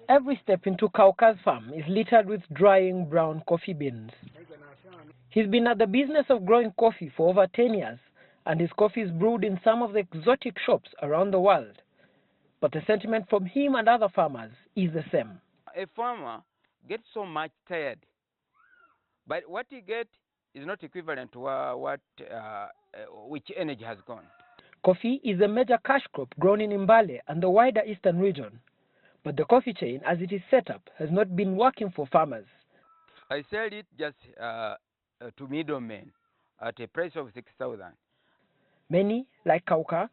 Every step into Kauka's farm is littered with drying brown coffee beans. He's been at the business of growing coffee for over 10 years, and his coffee is brewed in some of the exotic shops around the world. But the sentiment from him and other farmers is the same. A farmer gets so much tired, but what he gets is not equivalent to which energy has gone. Coffee is a major cash crop grown in Mbale and the wider eastern region. But the coffee chain, as it is set up, has not been working for farmers. I sell it just to middlemen at a price of 6,000. Many, like Kauka,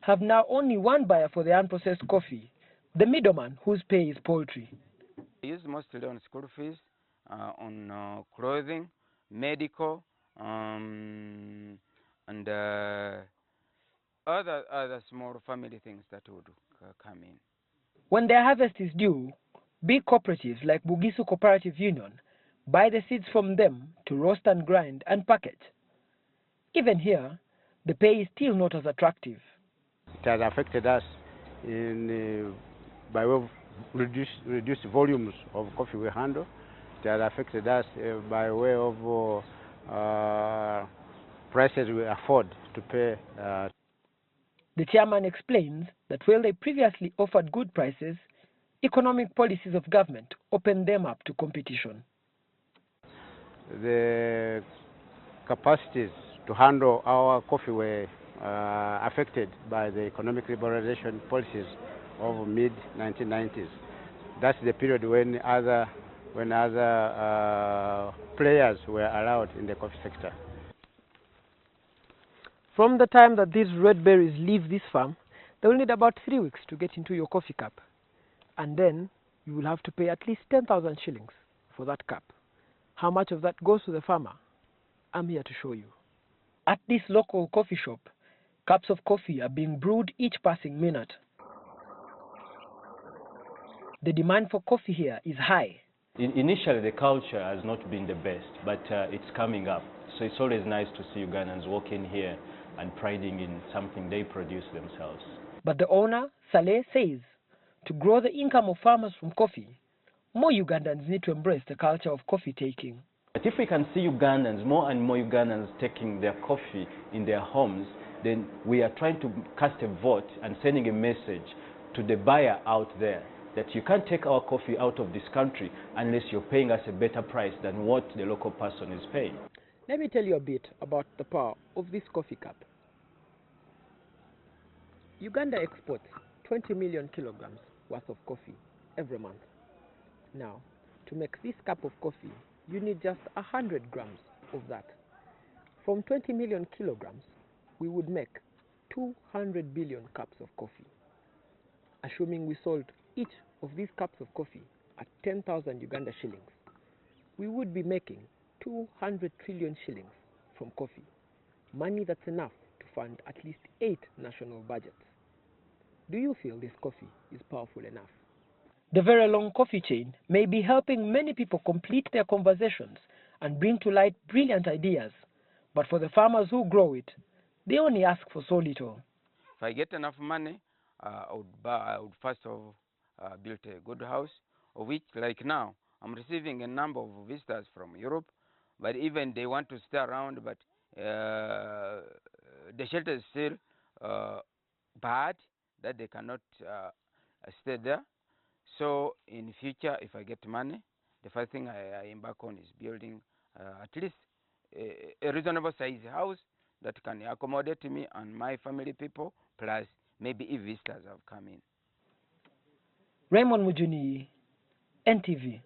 have now only one buyer for the unprocessed coffee, the middleman whose pay is paltry. I use mostly on school fees, on clothing, medical, and other small family things that would come in. When their harvest is due, big cooperatives like Bugisu Cooperative Union buy the seeds from them to roast and grind and package. Even here, the pay is still not as attractive. It has affected us by way of reduced volumes of coffee we handle. It has affected us by way of prices we afford to pay. The chairman explains that while they previously offered good prices, economic policies of government opened them up to competition. The capacities to handle our coffee were affected by the economic liberalization policies of mid-1990s. That's the period when other players were allowed in the coffee sector. From the time that these red berries leave this farm, they will need about 3 weeks to get into your coffee cup. And then you will have to pay at least 10,000 shillings for that cup. How much of that goes to the farmer? I'm here to show you. At this local coffee shop, cups of coffee are being brewed each passing minute. The demand for coffee here is high. Initially, the culture has not been the best, but it's coming up. So it's always nice to see Ugandans walking here and priding in something they produce themselves. But the owner, Saleh, says to grow the income of farmers from coffee, more Ugandans need to embrace the culture of coffee taking. But if we can see Ugandans, more and more Ugandans taking their coffee in their homes, then we are trying to cast a vote and sending a message to the buyer out there that you can't take our coffee out of this country unless you're paying us a better price than what the local person is paying. Let me tell you a bit about the power of this coffee cup. Uganda exports 20 million kilograms worth of coffee every month. Now, to make this cup of coffee, you need just 100 grams of that. From 20 million kilograms, we would make 200 billion cups of coffee. Assuming we sold each of these cups of coffee at 10,000 Uganda shillings, we would be making 200 trillion shillings from coffee, money that's enough to fund at least 8 national budgets. Do you feel this coffee is powerful enough? The very long coffee chain may be helping many people complete their conversations and bring to light brilliant ideas, but for the farmers who grow it, they only ask for so little. If I get enough money, I would first of all build a good house, of which, like now, I'm receiving a number of visitors from Europe, but even they want to stay around, but the shelter is still bad, that they cannot stay there. So in future, if I get money, the first thing I embark on is building at least a reasonable size house that can accommodate me and my family people, plus maybe if visitors have come in. Raymond Mujuni, NTV.